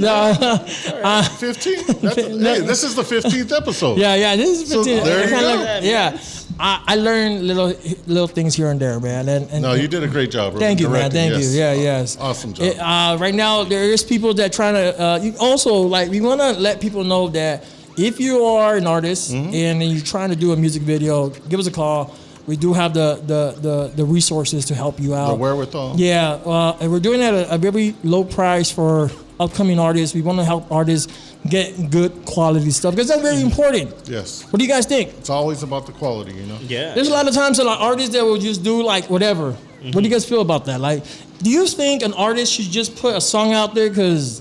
15. Hey, this is the 15th episode. Yeah. This is 15. So there you go. Yeah, I learned little things here and there, man. And No, you did a great job, bro. thank you, man. Directing, Thank you. yes. Yeah, yes. Awesome job. Right now, there is people that trying to. You also, like, we want to let people know that if you are an artist and you're trying to do a music video, give us a call. We do have the resources to help you out. The wherewithal. Yeah, and we're doing it at a very low price for upcoming artists. We want to help artists get good quality stuff because that's very important. Yes. What do you guys think? It's always about the quality, you know? Yeah. There's a lot of times that like artists that will just do like whatever. What do you guys feel about that? Like, do you think an artist should just put a song out there because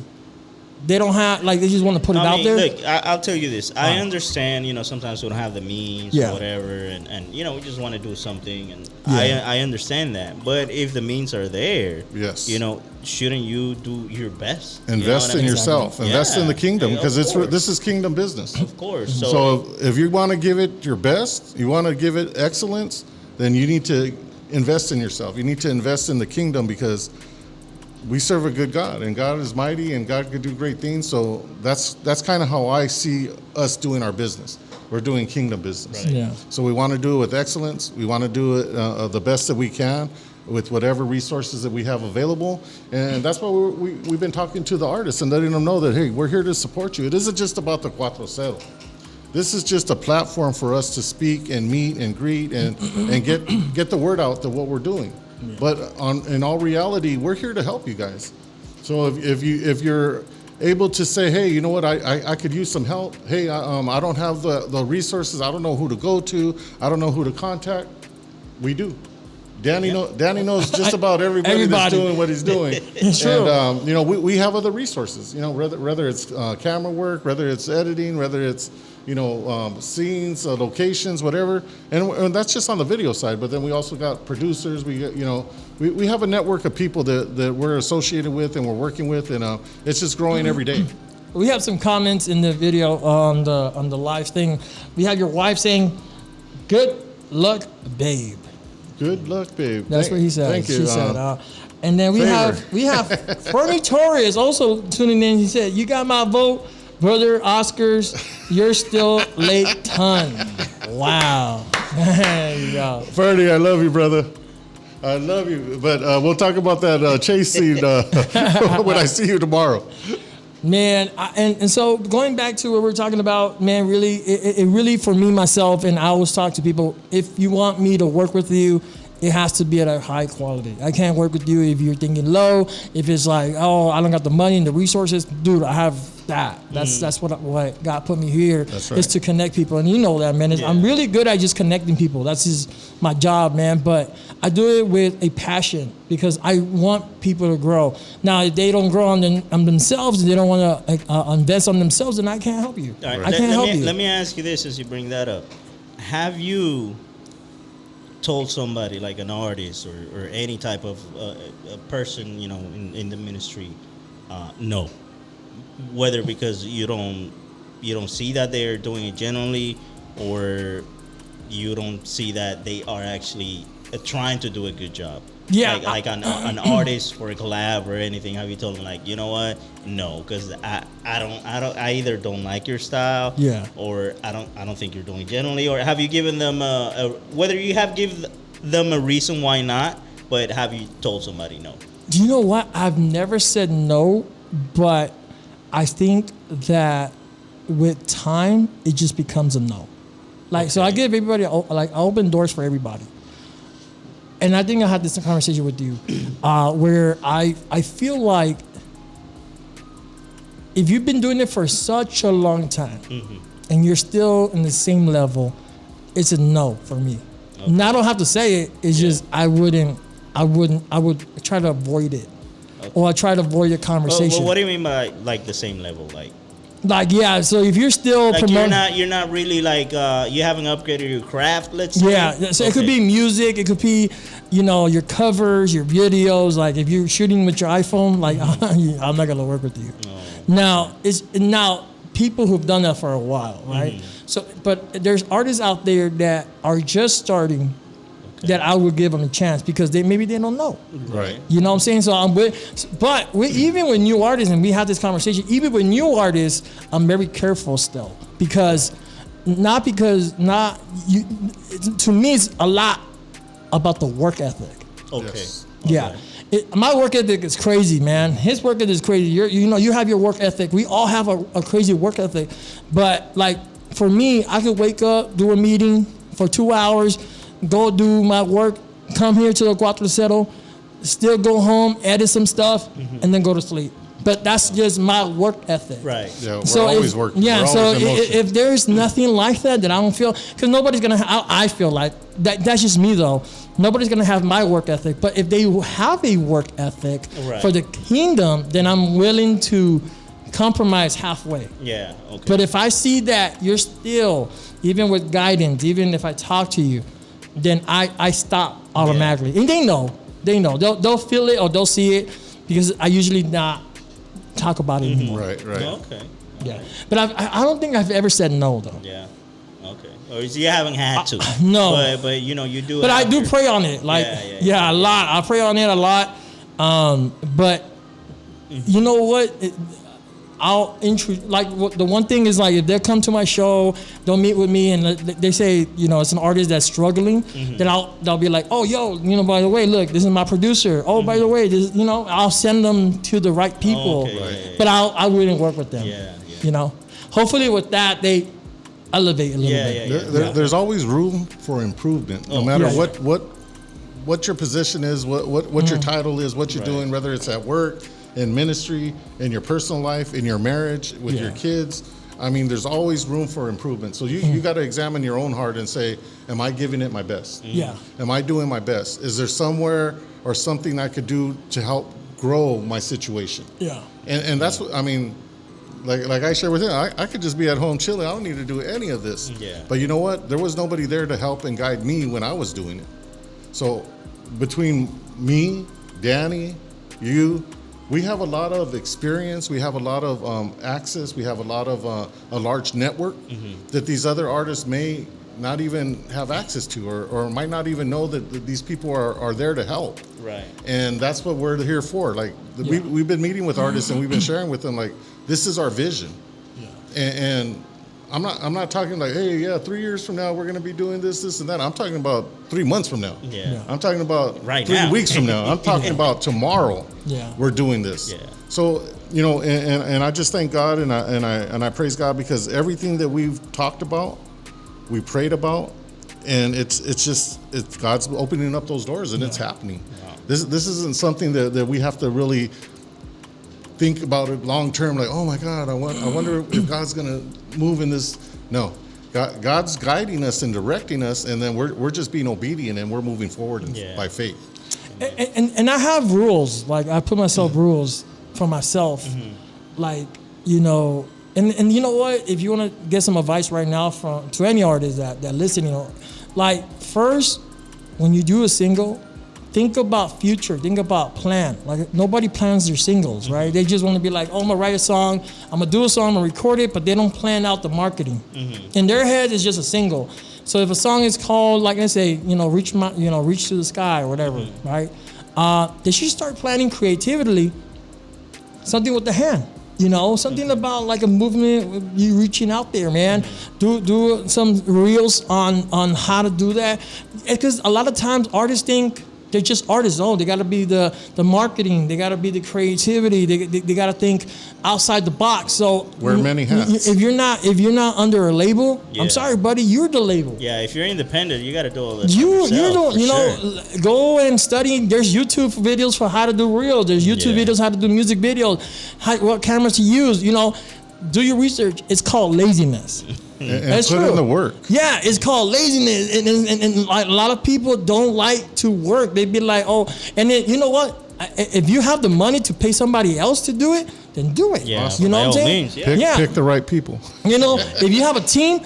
they don't have, like, they just want to put it out there? Look, I'll tell you this. I understand, sometimes we don't have the means Yeah. or whatever, and we just want to do something, and Yeah. I understand that. But if the means are there, Yes. shouldn't you do your best? You know Invest what I in mean? yourself. Invest in the kingdom Yeah, because of course. this is kingdom business. Of course. So if you want to give it your best, you want to give it excellence, then you need to invest in yourself. You need to invest in the kingdom because we serve a good God, and God is mighty, and God could do great things. So that's kind of how I see us doing our business. We're doing kingdom business. Yeah. So we want to do it with excellence. We want to do it the best that we can with whatever resources that we have available. And that's why we've been talking to the artists and letting them know that, hey, we're here to support you. It isn't just about the CUATRO CERO. This is just a platform for us to speak and meet and greet and get the word out to what we're doing. But in all reality, we're here to help you guys. So if you're able to say, hey, you know what, I could use some help. Hey, I don't have the resources. I don't know who to go to. I don't know who to contact. We do. Danny knows just about everybody that's doing what he's doing. It's true. And we have other resources. Whether it's camera work, whether it's editing, whether it's scenes, locations, whatever, and that's just on the video side. But then we also got producers. We have a network of people that we're associated with and we're working with, and it's just growing every day. We have some comments in the video on the live thing. We have your wife saying, "Good luck, babe." Good luck, babe. That's what he said. Thank you. She said, and then we have Fernie Torres also tuning in. He said, "You got my vote, brother Oscars. You're still late, ton." Wow. There you go. Fernie, I love you, brother. I love you. But we'll talk about that chase scene when I see you tomorrow. Man, and so going back to what we're talking about, man, really, it really, for me, myself, and I always talk to people, if you want me to work with you, it has to be at a high quality. I can't work with you if you're thinking low, if it's like, oh, I don't got the money and the resources. Dude, I have that. That's what God put me here, is to connect people. And you know that, man. I'm really good at just connecting people. That's just my job, man. But I do it with a passion because I want people to grow. Now, if they don't grow on themselves and they don't want to invest on themselves, then I can't help you. Right. I can't help you. Let me ask you this as you bring that up. Have you told somebody, like an artist or any type of a person, you know, in the ministry, no? Whether because you don't see that they're doing it genuinely, or you don't see that they are actually trying to do a good job. Yeah, like an artist for a collab or anything. Have you told them, like, you know what? No, because I either don't like your style, or I don't think you're doing it genuinely. Or have you given them whether you have given them a reason why not, but have you told somebody no? Do you know what? I've never said no, but I think that with time, it just becomes a no. Like, so I give everybody, I open doors for everybody. And I think I had this conversation with you, where I feel like if you've been doing it for such a long time, and you're still in the same level, it's a no for me. Okay. Now, I don't have to say it. It's just I would try to avoid it. Okay. Or I try to avoid the conversation. Well, what do you mean by like the same level? Like, yeah, so if you're still like promoting, you're not really like you haven't upgraded your craft, let's say. Yeah, so it could be music, it could be, you know, your covers, your videos. Like if you're shooting with your iPhone, like I'm not gonna work with you. No. Now people who've done that for a while, right? So, but there's artists out there that are just starting. That I would give them a chance because maybe they don't know. Right. You know what I'm saying? So even with new artists, and we had this conversation, even with new artists, I'm very careful still because to me, it's a lot about the work ethic. Okay. Yes. Yeah. My work ethic is crazy, man. His work ethic is crazy. You have your work ethic. We all have a crazy work ethic. But like for me, I could wake up, do a meeting for 2 hours, go do my work, come here to the CUATRO CERO, still go home, edit some stuff, and then go to sleep. But that's just my work ethic. Right. Yeah, we're always working. Yeah, we're so always in motion. if there's nothing like that I don't feel, because nobody's going to, I feel like, that's just me though, nobody's going to have my work ethic. But if they have a work ethic for the kingdom, then I'm willing to compromise halfway. Yeah, okay. But if I see that you're still, even with guidance, even if I talk to you, then I stop automatically. Yeah. And they know. They'll feel it or they'll see it because I usually not talk about it anymore. Right. Okay. Yeah. But I don't think I've ever said no though. Yeah. Okay. Or you haven't had to. No. But you know, you do. But I do pray on it. Like, a lot. I pray on it a lot. But you know what? I'll introduce, like, the one thing is, like, if they come to my show, they'll meet with me and they say, you know, it's an artist that's struggling, then they'll be like, oh, yo, you know, by the way, look, this is my producer. Oh, by the way, this, you know, I'll send them to the right people. But I wouldn't work with them. You know, hopefully with that, they elevate a little bit. There's always room for improvement, no matter what your position is, what your title is, what you're doing, whether it's at work, in ministry, in your personal life, in your marriage, with your kids. I mean, there's always room for improvement. So you got to examine your own heart and say, am I giving it my best? Yeah. Am I doing my best? Is there somewhere or something I could do to help grow my situation? Yeah. And that's what, I mean, like I share with him, I could just be at home chilling. I don't need to do any of this. Yeah. But you know what? There was nobody there to help and guide me when I was doing it. So between me, Danny, you, we have a lot of experience. We have a lot of access. We have a lot of a large network that these other artists may not even have access to, or might not even know that these people are there to help. Right. And that's what we're here for. Like we've been meeting with artists and we've been sharing with them, like, this is our vision. Yeah. And I'm not talking like, hey, 3 years from now we're going to be doing this, and that. I'm talking about 3 months from now. Yeah. I'm talking about right 3 now. weeks from now. I'm talking about tomorrow. Yeah. We're doing this. Yeah. So and I just thank God and I praise God because everything that we've talked about, we prayed about, and it's God's opening up those doors and it's happening. Wow. This isn't something that we have to really think about it long term. Like, oh my God, I wonder if God's gonna move in this. No, God's guiding us and directing us, and then we're just being obedient and we're moving forward by faith. And I have rules. Like I put myself rules for myself. Like and you know what? If you want to get some advice right now to any artist that listening, like first when you do a single, think about future. Think about plan. Like nobody plans their singles, right? They just want to be like, oh, I'm gonna write a song, I'm gonna do a song, I'm gonna record it, but they don't plan out the marketing. In their head, it's just a single. So if a song is called, like I say, reach to the sky or whatever, right? They should start planning creatively, something with the hand. Something about like a movement, you reaching out there, man. Do some reels on how to do that, because a lot of times artists think they're just artists. Oh, they got to be the marketing, they got to be the creativity, they got to think outside the box. So wear many hats. If you're not under a label, I'm sorry, buddy, you're the label. Yeah, if you're independent, you got to do all this. Go and study. There's YouTube videos for how to do reels. There's YouTube videos how to do music videos, what cameras to use. Do your research. It's called laziness. And put in the work. Yeah, it's called laziness, and like, a lot of people don't like to work. They be like, oh, and then you know what? If you have the money to pay somebody else to do it, then do it. Yeah, you know what I'm saying? Pick the right people. If you have a team,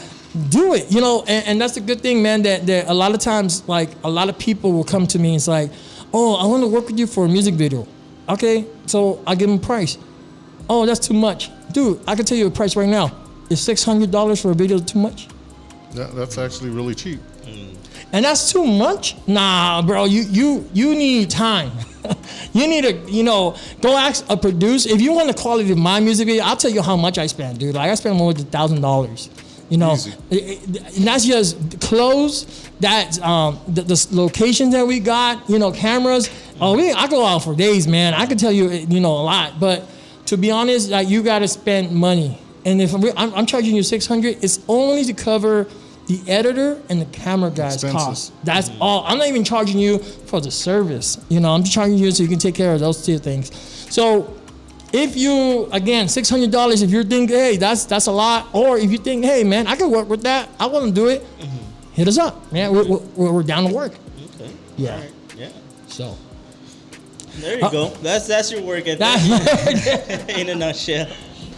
do it. And that's the good thing, man. That a lot of times, like a lot of people will come to me and it's like, oh, I want to work with you for a music video. Okay, so I give them a price. Oh, that's too much, dude. I can tell you a price right now. Is $600 for a video too much? That's actually really cheap. And that's too much? Nah, bro. You need time. You need to go ask a producer. If you want the quality of my music video, I'll tell you how much I spend, dude. Like I spend more than $1,000. And that's just clothes. That's the locations that we got. Cameras. I go out for days, man. I can tell you, a lot. But to be honest, like you got to spend money. And if I'm charging you $600, it's only to cover the editor and the camera guy's costs. That's all. I'm not even charging you for the service. I'm just charging you so you can take care of those two things. So if you, again, $600, if you're thinking, hey, that's a lot, or if you think, hey, man, I can work with that, I want to do it, hit us up, man. We're down to work. Okay. Yeah. All right. Yeah. So. There you go. That's your work ethic in a nutshell.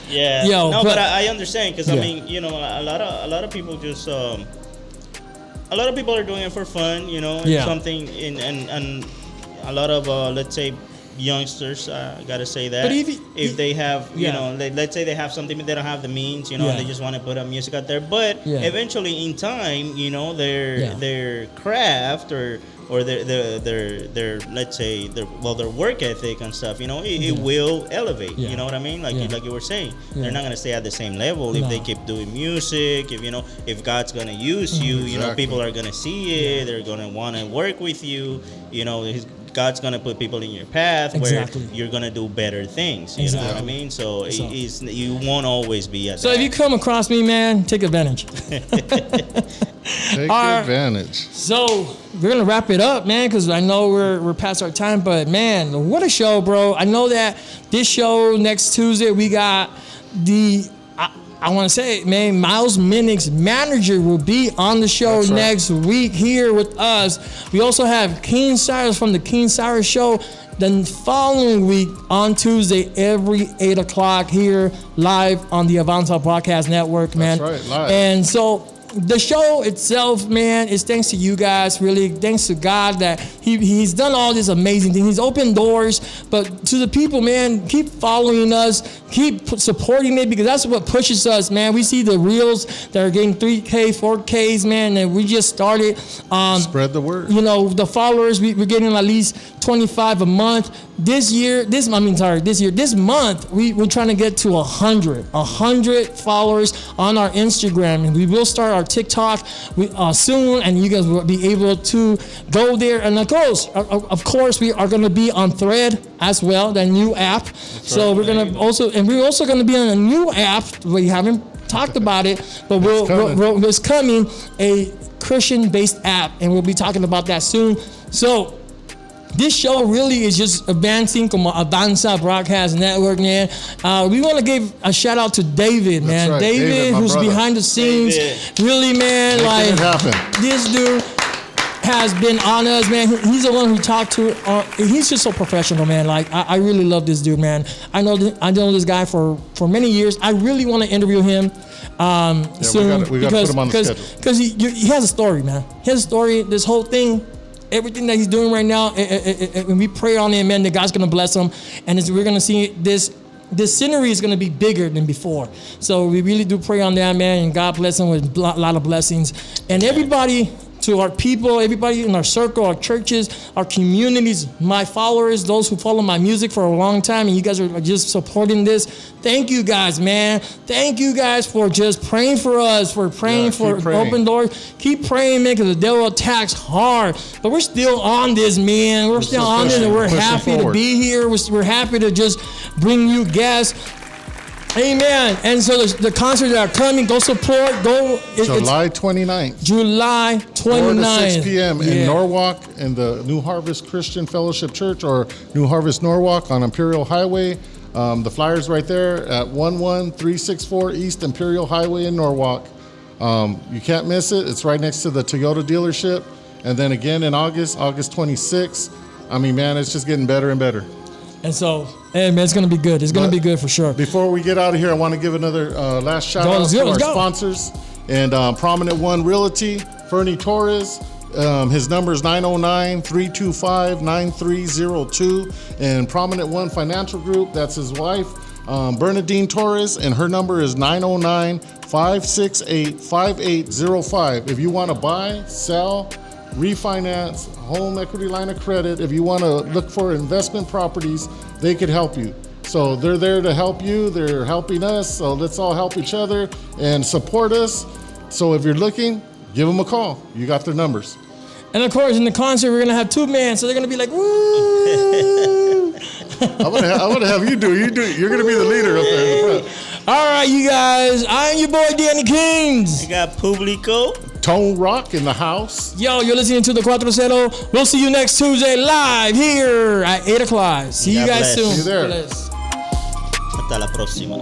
Yeah. But I understand because I mean, a lot of people just a lot of people are doing it for fun, something and a lot of let's say youngsters, I gotta say that. But if they have, let's say they have something but they don't have the means, they just want to put up music out there. But eventually, in time, their craft or their let's say their work ethic and stuff, it will elevate. You know what I mean? Like you were saying, they're not gonna stay at the same level if they keep doing music. If God's gonna use you, people are gonna see it. They're gonna want to work with you. God's gonna put people in your path where you're gonna do better things. You know what I mean? So you won't always be at. So if you come across me, man, take advantage. Take advantage. So we're gonna wrap it up, man, because I know we're past our time. But man, what a show, bro! I know that this show next Tuesday we got I want to say, man, Miles Minnick's manager will be on the show next week here with us. We also have King Cyrus from the King Cyrus Show the following week on Tuesday, every 8 o'clock here live on the Avanza Broadcast Network, man. That's right, live. And so the show itself, man, is thanks to you guys, really. Thanks to God that he's done all this amazing thing. He's opened doors. But to the people, man, keep following us. Keep supporting it because that's what pushes us, man. We see the reels that are getting 3K, 4Ks, man, and we just started. Spread the word. The followers, we're getting at least 25 a month. This month, we're trying to get to 100 followers on our Instagram, and we will start our TikTok soon, and you guys will be able to go there. And of course, we are going to be on Thread as well, the new app. So we're also going to be on a new app. We haven't talked about it, but it's coming, a Christian-based app, and we'll be talking about that soon. So this show really is just advancing como Avanza Broadcasting Network, man. We want to give a shout out to David, man. Right. David, who's brother. Behind the scenes. David. Really, man, Making it like happen. this dude has been on us, man. He's the one who talked to. He's just so professional, man. Like I really love this dude, man. I know this guy for many years. I really want to interview him soon we gotta put him on the schedule. Because he has a story, man. He has a story. This whole thing. Everything that he's doing right now, and we pray on him, man, that God's gonna bless him, and we're gonna see this scenery is gonna be bigger than before. So we really do pray on that, man, and God bless him with a lot of blessings. And everybody, to our people, everybody in our circle, our churches, our communities, my followers, those who follow my music for a long time, and you guys are just supporting this. Thank you guys, man. Thank you guys for just praying for us, for praying for open doors. Keep praying, man, because the devil attacks hard. But we're still on this, man. We're still on this, and we're happy to be here. We're happy to just bring you guests. Amen. And so the concerts that are coming, go support. July 29th. July 29th. 4 to 6 p.m. in Norwalk in the New Harvest Christian Fellowship Church, or New Harvest Norwalk on Imperial Highway. The flyer's right there at 11364 East Imperial Highway in Norwalk. You can't miss it. It's right next to the Toyota dealership. And then again in August 26th. I mean, man, it's just getting better and better. And so, hey, man, it's going to be good. It's going to be good for sure. Before we get out of here, I want to give another last shout out to our sponsors. And Prominent One Realty, Fernie Torres. His number is 909-325-9302. And Prominent One Financial Group, that's his wife, Bernadine Torres, and her number is 909-568-5805. If you want to buy, sell, refinance, home equity line of credit, if you want to look for investment properties, they could help you. So they're there to help you. They're helping us. So let's all help each other and support us. So if you're looking, give them a call. You got their numbers. And of course, in the concert, we're going to have two men. So they're going to be like, woo. I'm gonna have you do it. You're going to be the leader up there in the front. All right, you guys. I'm your boy, Danny Kings. I got Publico. Tone Rock in the house. Yo, you're listening to the CUATRO CERO. We'll see you next Tuesday live here at 8 o'clock. See you guys soon. See you there. Hasta la próxima.